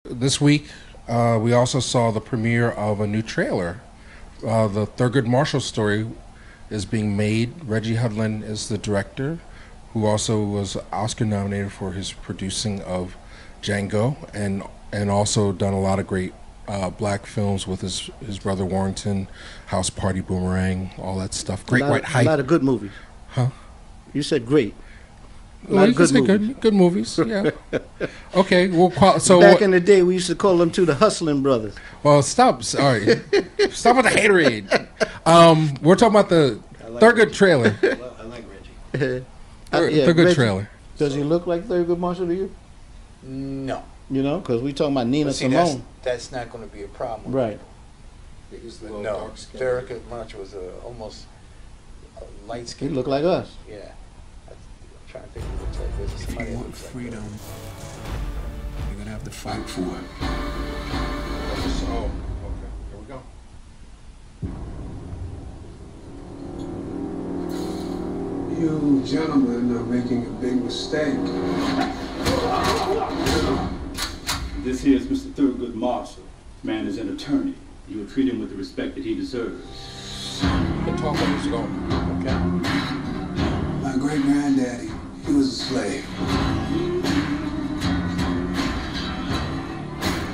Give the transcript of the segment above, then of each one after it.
this week, we also saw the premiere of a new trailer. The Thurgood Marshall story is being made. Reggie Hudlin is the director, who also was Oscar nominated for his producing of Django, and also done a lot of great black films with his brother Warrington, House Party, Boomerang, all that stuff. Great White Hype. A lot of good movies. Huh? You said great. Well, you can say good movies. Yeah. Okay. Well, so back in the day, we used to call them the Hustling Brothers. Well, stop. Sorry. Stop with the haterade. We're talking about the Thurgood trailer. I like Reggie. Thurgood Reggie, trailer. Does he look like Thurgood Marshall to you? No. You know, because we talking about Nina Simone. That's not going to be a problem. Right. No, Thurgood Marshall was almost light skin. He looked like us. Yeah. I'm trying to think of what type of If you want freedom, you're gonna have to fight for it. Oh, okay. Here we go. You gentlemen are making a big mistake. This here is Mr. Thurgood Marshall. Man is an attorney. You will treat him with the respect that he deserves. The talk is going. Okay. My great granddaddy, he was a slave.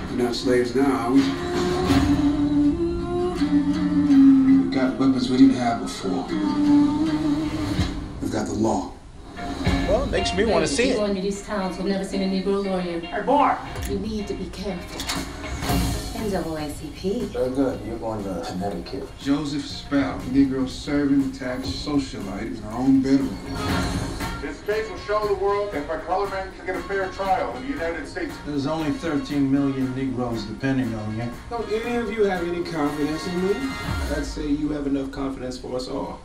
We're not slaves now, are we? We've got weapons we didn't have before. We've got the law. Well, it makes me want to see it. Going to these towns who've never seen a Negro lawyer. Hey, boy! You need to be careful. NAACP. Very good. You're going to Connecticut. Joseph Spell, Negro serving tax socialite in our own bedroom. This case will show the world that my color man can get a fair trial in the United States. There's only 13 million Negroes depending on you. Don't any of you have any confidence in me? I'd say you have enough confidence for us all.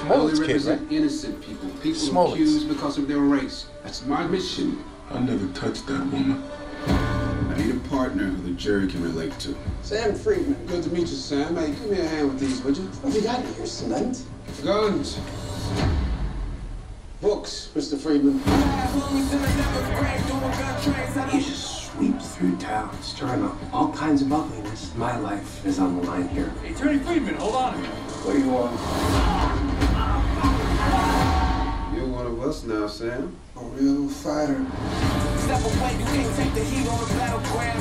I only represent innocent people, people accused because of their race. That's my mission. I never touched that woman. I need a partner who the jury can relate to. Sam Friedman. Good to meet you, Sam. Hey, give me a hand with these, would you? What have you got here, cement? Guns. Books, Mr. Friedman. You just sweep through town, stirring up all kinds of ugliness. My life is on the line here. Hey, Attorney Friedman, hold on a minute. What do you want? You're one of us now, Sam. A real fighter. Step away, you can't take the heat on the battleground.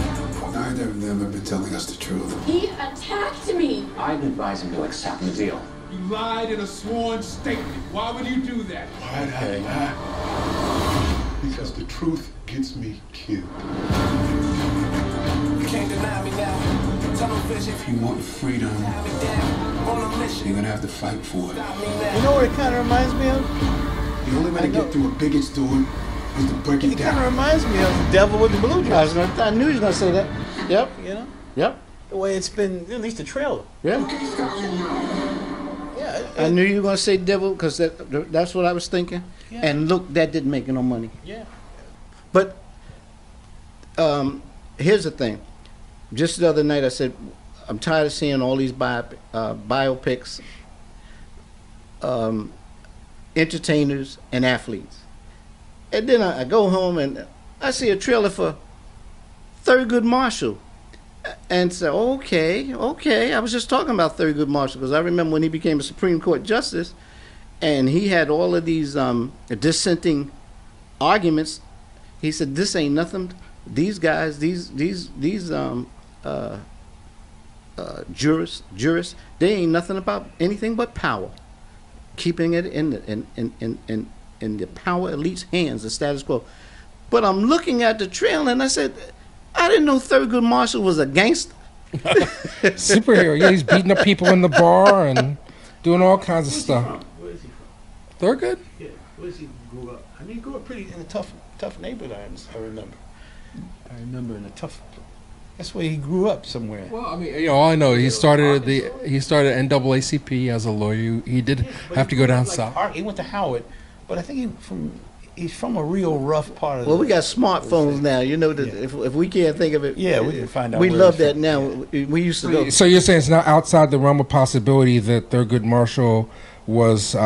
Neither of them have been telling us the truth. He attacked me. I'd advise him to accept the deal. You lied in a sworn statement. Why would you do that? Why'd I lie? Because the truth gets me killed. You can't deny me now. Tunnel vision. If you want freedom, On a mission. you're gonna have to fight for it. You know what it kind of reminds me of? The only way to get through a biggot's door is to break it It kind of down. reminds me of The Devil with the Blue Dress. I knew he was going to say that. Yep. You know? Yep. The way it's been, at least the trailer. Yeah. Yeah. I knew you were going to say Devil because that's what I was thinking. Yeah. And look, that didn't make no money. Yeah. But here's the thing. Just the other night I said, I'm tired of seeing all these biopics, entertainers and athletes. And then I go home and I see a trailer for Thurgood Marshall. And say, okay. I was just talking about Thurgood Marshall because I remember when he became a Supreme Court justice and he had all of these dissenting arguments. He said, this ain't nothing. These guys, these jurists, they ain't nothing about anything but power. Keeping it in the power elite's hands, the status quo. But I'm looking at the trailer and I said, I didn't know Thurgood Marshall was a gangster. Superhero. Yeah, he's beating up people in the bar and doing all kinds of stuff. Where is he from? Thurgood? Yeah. Where he grew up? I mean, he grew up pretty in a tough neighborhood. I remember. In a tough. That's where he grew up somewhere. Well, I mean, all I know, he started NAACP as a lawyer. He did have to go down south. He went to Howard, but I think he's from a real rough part of. Well, we got smartphones now. You know that if we can't think of it, yeah, we can find out. We where love he's that from. now. Yeah. We used to go. So you're saying it's not outside the realm of possibility that Thurgood Marshall was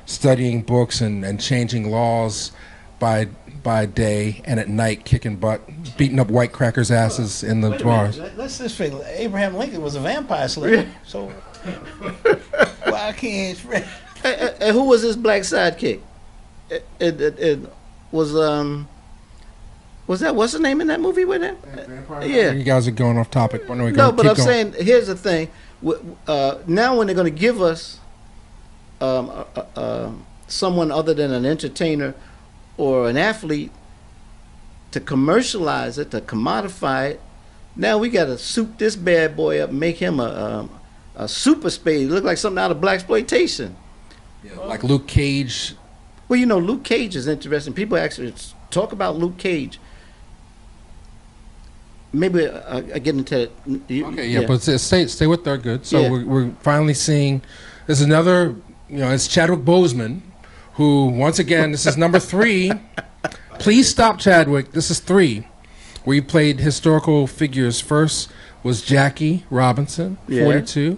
studying books and changing laws by by day and at night kicking butt, beating up white crackers' asses in the bars. Let's just say Abraham Lincoln was a vampire slayer. So why can't? And who was his black sidekick? It was that what's the name in that movie with him? Yeah. You guys are going off topic. No, but I'm saying here's the thing. Now when they're going to give us someone other than an entertainer or an athlete to commercialize it, to commodify it, now we got to soup this bad boy up, and make him a super spade. Look like something out of blaxploitation. Yeah, like Luke Cage. Well, you know, Luke Cage is interesting. People actually talk about Luke Cage. Maybe I get into it. Okay, yeah, but stay with Thurgood. So we're finally seeing. There's another. It's Chadwick Boseman, who once again, this is number 3. Please stop, Chadwick. This is 3, where he played historical figures. First was Jackie Robinson, 42.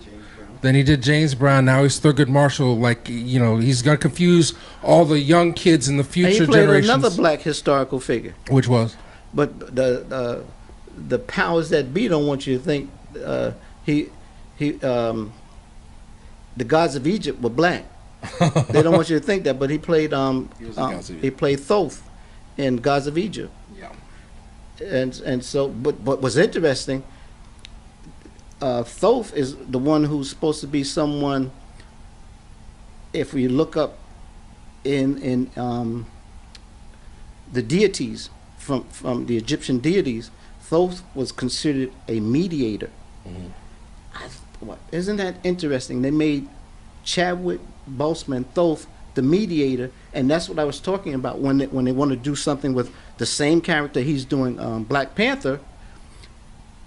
Then he did James Brown. Now he's Thurgood Marshall. Like, he's going to confuse all the young kids in the future generations. He played another black historical figure. Which was? But the powers that be don't want you to think the gods of Egypt were black. They don't want you to think that. But he played he played Thoth in Gods of Egypt. Yeah. And so, but what's interesting, Thoth is the one who's supposed to be someone. If we look up in the deities from the Egyptian deities, Thoth was considered a mediator. Isn't that interesting? They made Chadwick Boseman Thoth the mediator, and that's what I was talking about when they want to do something with the same character he's doing Black Panther.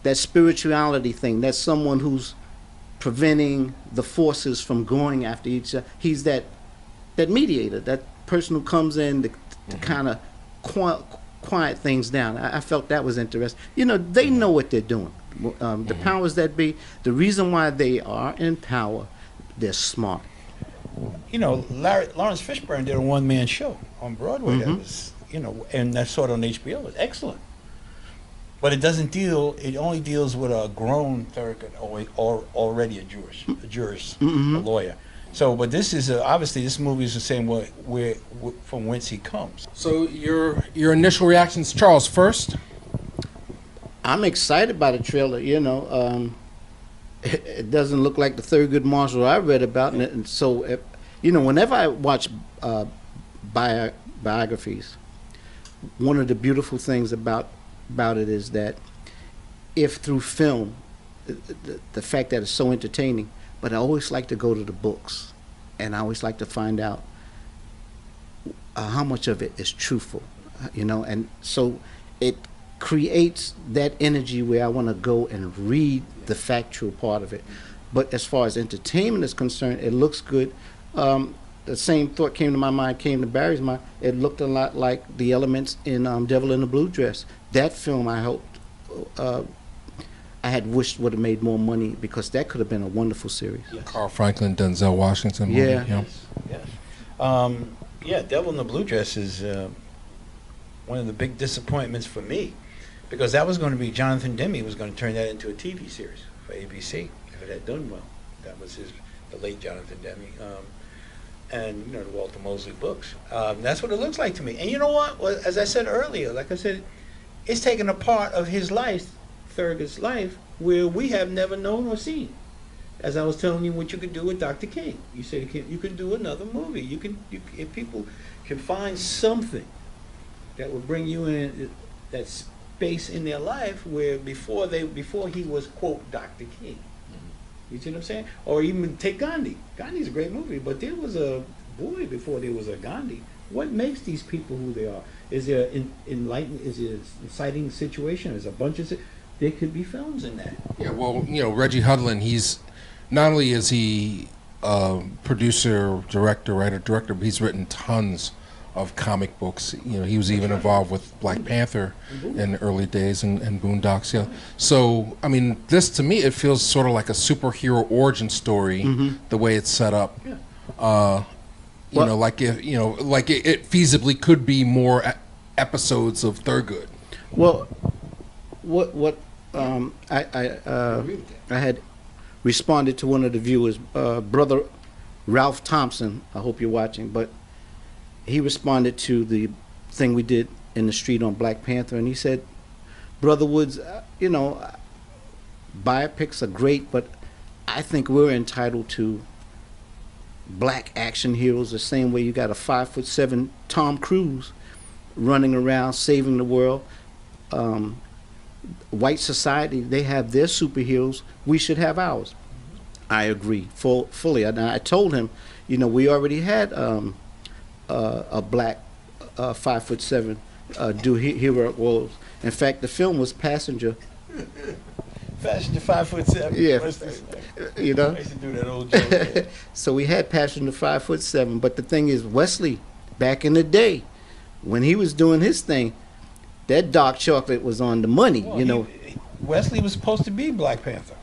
That spirituality thing. That's someone who's preventing the forces from going after each other. He's that mediator, that person who comes in to kind of quiet things down. I felt that was interesting. They know what they're doing. The powers that be, the reason why they are in power, they're smart. Lawrence Fishburne did a one-man show on Broadway. That was, and that's sort of on HBO. It was excellent. But it only deals with a grown Thurgood, or already a jurist, a lawyer. So, but this is obviously this movie is the same way from whence he comes. So your initial reactions, Charles, first. I'm excited by the trailer. It doesn't look like the Thurgood Marshall I read about, and so whenever I watch biographies, one of the beautiful things about it is that if through film, the fact that it's so entertaining, but I always like to go to the books, and I always like to find out how much of it is truthful, and so it creates that energy where I want to go and read the factual part of it. But as far as entertainment is concerned, it looks good. The same thought came to my mind, came to Barry's mind. It looked a lot like the elements in Devil in the Blue Dress. That film, I hoped, I had wished would have made more money, because that could have been a wonderful series. Yes. Carl Franklin, Denzel Washington. Yeah. Yes. Devil in the Blue Dress is one of the big disappointments for me, because that was going to be Jonathan Demme was going to turn that into a TV series for ABC if it had done well. That was the late Jonathan Demme, and the Walter Mosley books. That's what it looks like to me. And you know what? Well, as I said earlier, like I said, it's taken a part of his life, Thurgood's life, where we have never known or seen. As I was telling you, what you could do with Dr. King. You said you can do another movie. If people can find something that will bring you in that space in their life where before he was, quote, Dr. King. You see what I'm saying? Or even take Gandhi. Gandhi's a great movie, but there was a boy before there was a Gandhi. What makes these people who they are? Is there is there an inciting situation? Is a bunch of there could be films in that. Yeah, well, Reggie Hudlin, he's not only is he producer, director, writer-director, but he's written tons of comic books. He was even involved with Black Panther in the early days and Boondocks. Yeah. So, I mean, this to me, it feels sort of like a superhero origin story, the way it's set up. Yeah. Like it feasibly could be more episodes of Thurgood. Well, what I had responded to one of the viewers, brother Ralph Thompson. I hope you're watching, but he responded to the thing we did in the street on Black Panther, and he said, "Brother Woods, you know, biopics are great, but I think we're entitled to black action heroes the same way you got a 5'7" Tom Cruise running around saving the world. White society, they have their superheroes. We should have ours." I agree fully. And I told him, you know, we already had a black 5'7" do heroic roles. In fact, the film was Passenger. Passenger 5'7". Yeah, you know. I used to do that old joke. So we had Passenger 5'7", but the thing is, Wesley, back in the day, when he was doing his thing, that dark chocolate was on the money. Well, you know, Wesley was supposed to be Black Panther.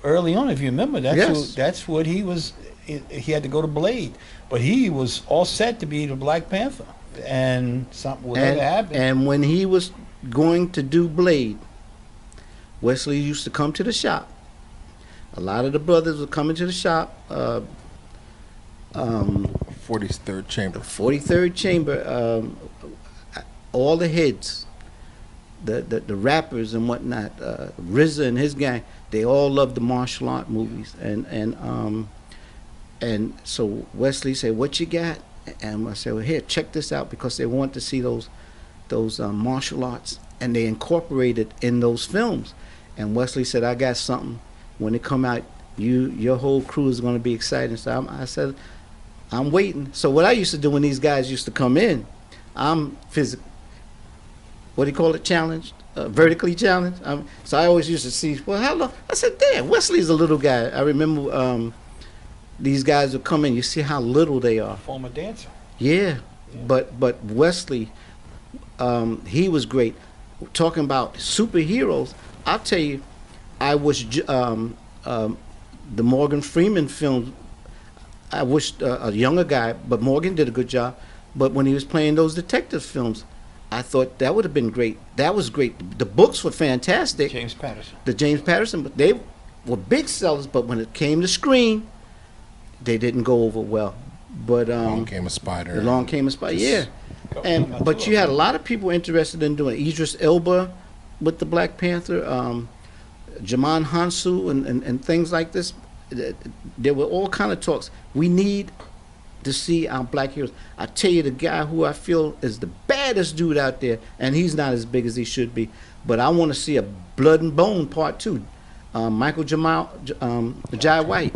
Early on, if you remember, that's what he was. He had to go to Blade, but he was all set to be the Black Panther, and something whatever happened. And when he was going to do Blade, Wesley used to come to the shop. A lot of the brothers were coming to the shop. 43rd Chamber. 43rd Chamber. All the heads, the rappers and whatnot, RZA and his gang, they all loved the martial art movies, and so Wesley said, "What you got?" And I said, "Well, here, check this out," because they want to see those martial arts, and they incorporated in those films. And Wesley said, "I got something. When it come out, your whole crew is going to be excited." So I said, "I'm waiting." So what I used to do when these guys used to come in, I'm physical. What do you call it? Challenged, vertically challenged. So I always used to see. Well, how long? I said, "Damn, Wesley's a little guy." I remember these guys would come in. You see how little they are. Former dancer. Yeah. But Wesley, he was great. Talking about superheroes, I'll tell you, I wish the Morgan Freeman film. I wished a younger guy, but Morgan did a good job. But when he was playing those detective films, I thought that would have been great. That was great. The books were fantastic. James Patterson. The James Patterson, but they were big sellers. But when it came to screen, they didn't go over well. But Along Came a Spider. Along Came a Spider, yeah. But you had a lot of people interested in doing it. Idris Elba with the Black Panther, Djimon Hounsou, and things like this. There were all kind of talks. We need to see our black heroes. I tell you, the guy who I feel is the baddest dude out there, and he's not as big as he should be, but I want to see a Blood and Bone Part 2. Michael Jai White.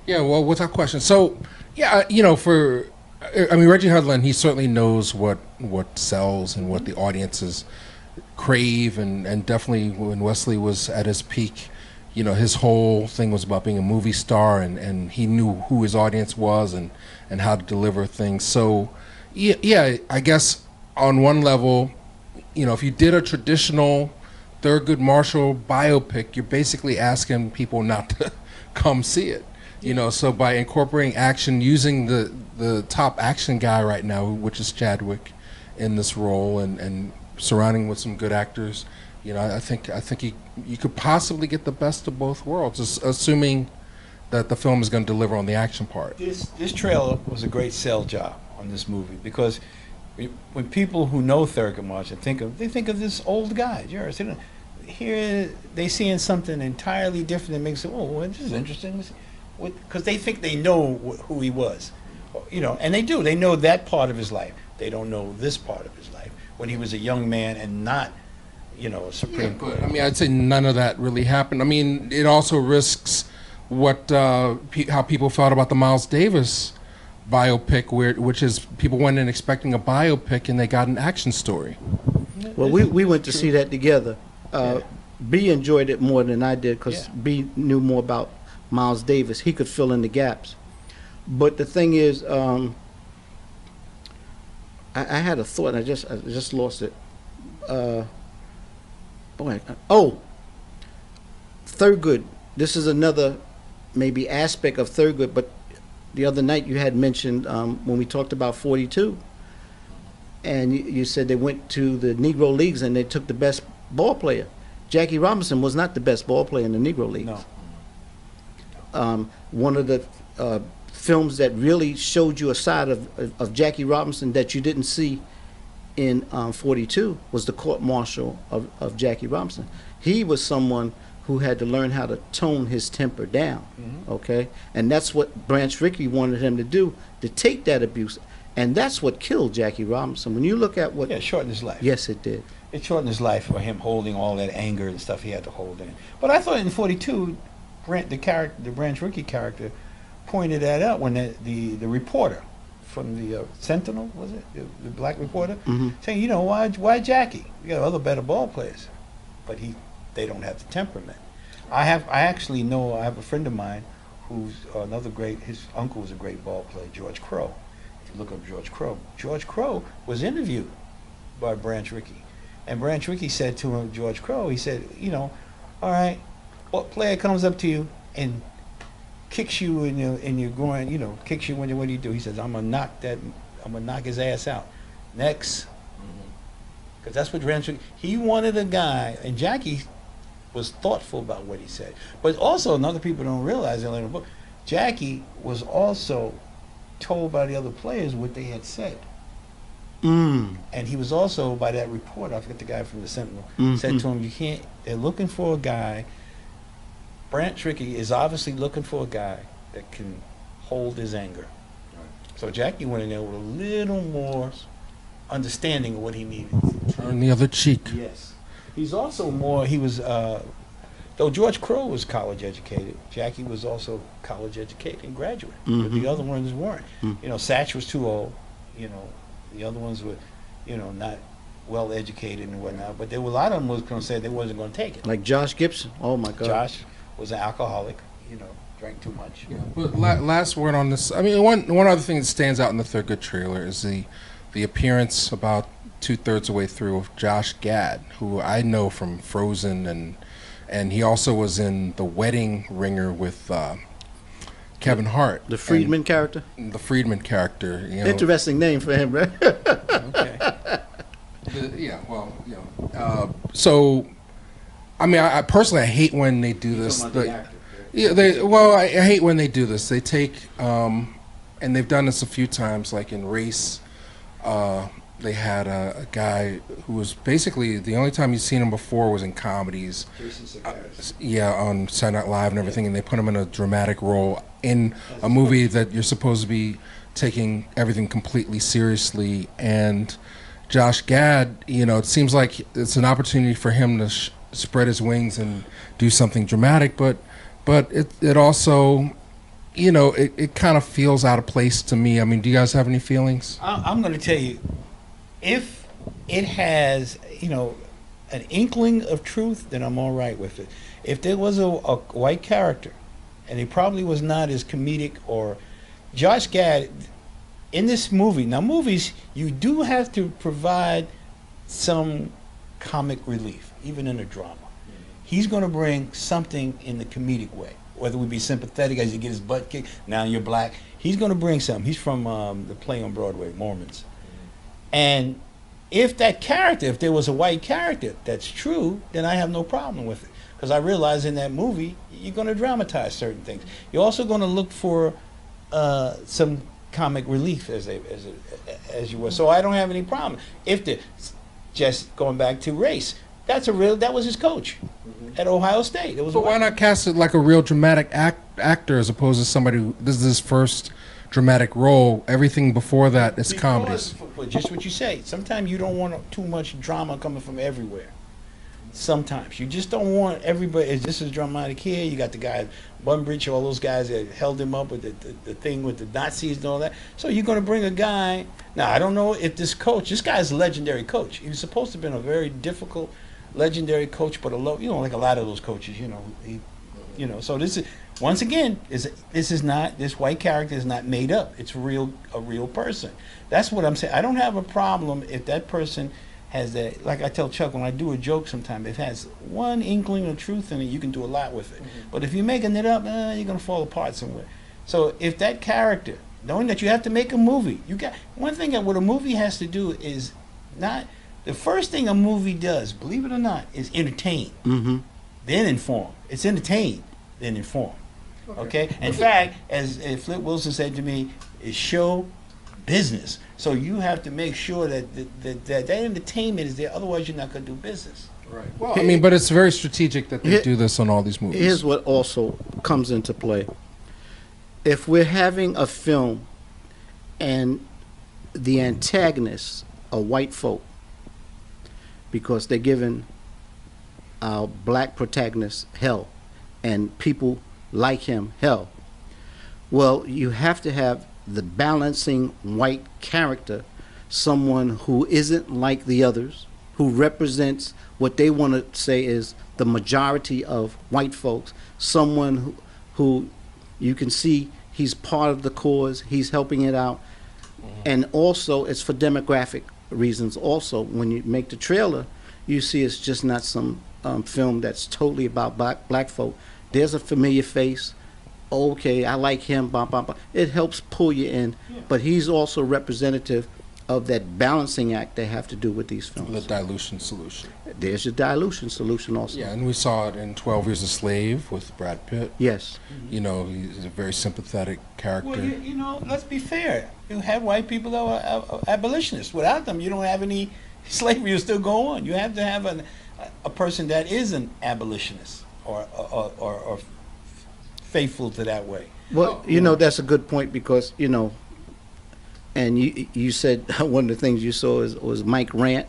Yeah, well, without question. So, yeah, you know, Reggie Hudlin, he certainly knows what sells and what the audiences crave, and definitely when Wesley was at his peak, you know, his whole thing was about being a movie star, and he knew who his audience was and how to deliver things. So, yeah, I guess on one level, you know, if you did a traditional Thurgood Marshall biopic, you're basically asking people not to come see it. You know, so by incorporating action, using the top action guy right now, which is Chadwick, in this role, and surrounding with some good actors, you know, I think you could possibly get the best of both worlds, assuming that the film is going to deliver on the action part. This trailer was a great sell job on this movie, because when people who know Thurgood Marshall think of this old guy, here they seeing something entirely different that makes it, oh, well, this is interesting, because they think they know who he was, you know, and they do. They know that part of his life. They don't know this part of his life when he was a young man and not, you know, a Supreme Court. I mean, I'd say none of that really happened. I mean, it also risks how people felt about the Miles Davis biopic, which is people went in expecting a biopic and they got an action story. Well, we went to see that together. B enjoyed it more than I did, because B knew more about Miles Davis. He could fill in the gaps. But the thing is, I had a thought and I just lost it. Thurgood. This is another maybe aspect of Thurgood, but the other night you had mentioned when we talked about 42, and you said they went to the Negro Leagues and they took the best ball player. Jackie Robinson was not the best ball player in the Negro Leagues. No. One of the films that really showed you a side of Jackie Robinson that you didn't see in 42 was the court martial of Jackie Robinson. He was someone who had to learn how to tone his temper down, okay? And that's what Branch Rickey wanted him to do, to take that abuse. And that's what killed Jackie Robinson. When you look at what... Yeah, it shortened his life. Yes, it did. It shortened his life for him holding all that anger and stuff he had to hold in. But I thought in 42, the Branch Rickey character pointed that out when the reporter from the Sentinel, was it? The black reporter? Saying, you know, why Jackie? You got other better ball players. But they don't have the temperament. I actually know, I have a friend of mine who's another great, his uncle was a great ball player, George Crowe. If you look up George Crowe was interviewed by Branch Rickey. And Branch Rickey said to him, George Crowe, he said, you know, all right, what player comes up to you and kicks you in your groin, you know, kicks you what do you do? He says, I'm gonna knock his ass out. Next. Because that's what Branch Rickey, he wanted a guy, and Jackie was thoughtful about what he said. But also, another people don't realize in the book, Jackie was also told by the other players what they had said. And he was also, by that reporter, I forget the guy from the Sentinel, said to him, they're looking for a guy, Branch Rickey is obviously looking for a guy that can hold his anger. So Jackie went in there with a little more understanding of what he needed. Turn the other cheek. Yes. He's also more, he was, though George Crowe was college educated, Jackie was also college educated and graduate. But the other ones weren't. You know, Satch was too old, you know, the other ones were, you know, not well educated and whatnot, but there were a lot of them was going to say they wasn't going to take it. Like Josh Gibson. Oh my God. Josh was an alcoholic, you know, drank too much. Yeah, but last word on this. I mean, one other thing that stands out in the Thurgood trailer is the appearance about 2/3 of the way through of Josh Gad, who I know from Frozen, and he also was in The Wedding Ringer with Kevin Hart. The Friedman character? The Friedman character. You know. Interesting name for him, right? Okay. Yeah, well, you know. So, I mean, I personally, I hate when they do this. Yeah, I hate when they do this. They take, and they've done this a few times, like in Race. They had a guy who was basically, the only time you've seen him before was in comedies. Yeah, on Saturday Night Live and everything, and they put him in a dramatic role in a movie that you're supposed to be taking everything completely seriously. And Josh Gad, you know, it seems like it's an opportunity for him to spread his wings and do something dramatic, but it also, you know, it kind of feels out of place to me. I mean, do you guys have any feelings? I'm going to tell you, if it has, you know, an inkling of truth, then I'm all right with it. If there was a white character, and he probably was not as comedic, or Josh Gad, in this movie, now movies, you do have to provide some comic relief, even in a drama. He's going to bring something in the comedic way, whether we be sympathetic as you get his butt kicked, now you're black. He's going to bring something. He's from the play on Broadway, Mormons. And if that character, if there was a white character that's true, then I have no problem with it. Because I realize in that movie, you're going to dramatize certain things. You're also going to look for some comic relief as you were. So I don't have any problem. Just going back to Race, that was his coach at Ohio State. But why not cast it like a real dramatic actor as opposed to somebody who, this is his first dramatic role? Everything before that is comedies. But just what you say, sometimes you don't want too much drama coming from everywhere. Sometimes you just don't want everybody. This is dramatic here. You got the guy Bunbridge, all those guys that held him up with the thing with the Nazis and all that. So you're going to bring a guy. Now I don't know if this guy's a legendary coach. He was supposed to have been a very difficult, legendary coach, but like a lot of those coaches, So this is, once again, this white character is not made up. It's a real person. That's what I'm saying. I don't have a problem if that person has that. Like I tell Chuck when I do a joke, sometimes if it has one inkling of truth in it, you can do a lot with it. But if you're making it up, you're gonna fall apart somewhere. So if that character, knowing that you have to make a movie, you got one thing that what a movie has to do is not the first thing a movie does, believe it or not, is entertain. Mm-hmm. Then inform. It's entertain, then inform. Okay? In fact, as Flip Wilson said to me, it's show business. So you have to make sure that entertainment is there, otherwise you're not going to do business. Right. Well, I mean, but it's very strategic that they do this on all these movies. Here's what also comes into play. If we're having a film and the antagonists are white folk because they're giving our black protagonist hell and people like him hell, well, you have to have the balancing white character, someone who isn't like the others, who represents what they want to say is the majority of white folks, someone who you can see he's part of the cause, he's helping it out, and also it's for demographic reasons. Also, when you make the trailer, you see it's just not some film that's totally about black folk. There's a familiar face. Okay, I like him. Blah, blah, blah. It helps pull you in, but he's also representative of that balancing act they have to do with these films. The dilution solution. There's your dilution solution also. Yeah, and we saw it in 12 Years a Slave with Brad Pitt. Yes. You know, he's a very sympathetic character. Well, you know, let's be fair. You have white people that are abolitionists. Without them, you don't have any slavery will still go on. You have to have a person that is an abolitionist or faithful to that way. Well, you know, that's a good point because, you know, and you said one of the things you saw was Mike rant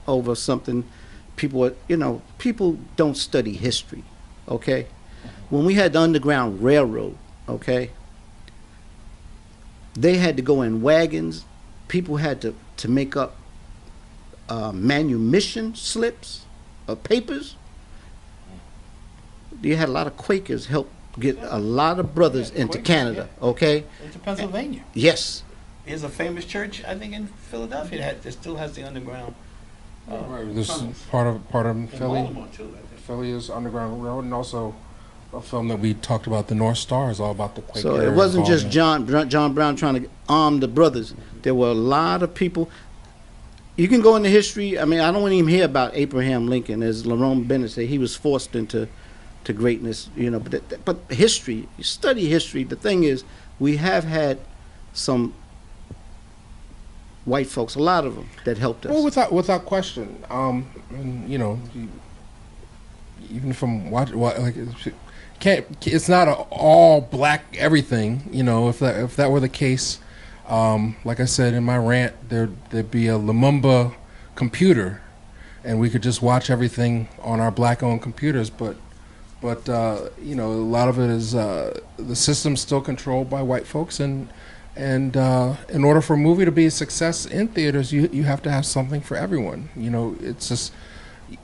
over something. People don't study history, okay? When we had the Underground Railroad, okay, they had to go in wagons. People had to make up manumission slips of papers. You had a lot of Quakers help get a lot of brothers into Canada, okay? Into Pennsylvania. Yes. There's a famous church, I think, in Philadelphia that still has the underground. Right, this is part of Philly. Baltimore too, I think. Philly is Underground Railroad, and also a film that we talked about, The North Star, is all about the Quaker. So it wasn't just John Brown trying to arm the brothers. There were a lot of people. You can go into history. I mean, I don't even hear about Abraham Lincoln, as Lerone Bennett said. He was forced into greatness, you know. But history, you study history. The thing is, we have had some white folks, a lot of them, that helped us. Well, without question. And, you know, even from it's not all black everything. You know, if that were the case, like I said in my rant, there'd be a Lumumba computer, and we could just watch everything on our black-owned computers. But you know, a lot of it is the system's still controlled by white folks, and in order for a movie to be a success in theaters, you have to have something for everyone. You know, it's just,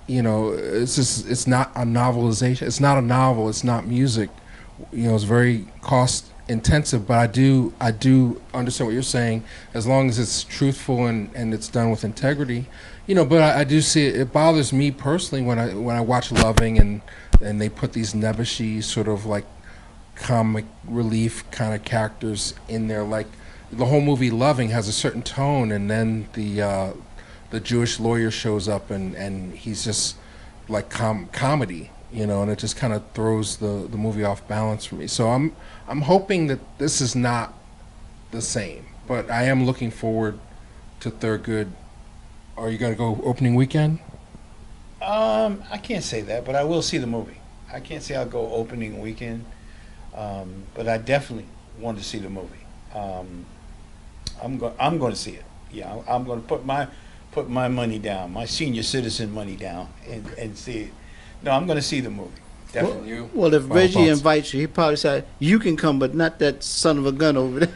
you know, it's not a novelization. It's not a novel. It's not music. You know, it's very cost intensive. But I do understand what you're saying. As long as it's truthful and it's done with integrity, you know. But I do see it. It bothers me personally when I watch Loving and they put these nebbishy sort of like comic relief kind of characters in there. Like the whole movie Loving has a certain tone, and then the Jewish lawyer shows up and he's just like comedy, you know, and it just kind of throws the movie off balance for me. So I'm hoping that this is not the same, but I am looking forward to Thurgood. Are you gonna go opening weekend? I can't say that, but I will see the movie. I can't say I'll go opening weekend. But I definitely want to see the movie. I'm going to see it. Yeah, I'm going to put my money down, my senior citizen money down, and see it. No, I'm going to see the movie. Definitely. Well, if Reggie invites you, he probably said you can come, but not that son of a gun over there.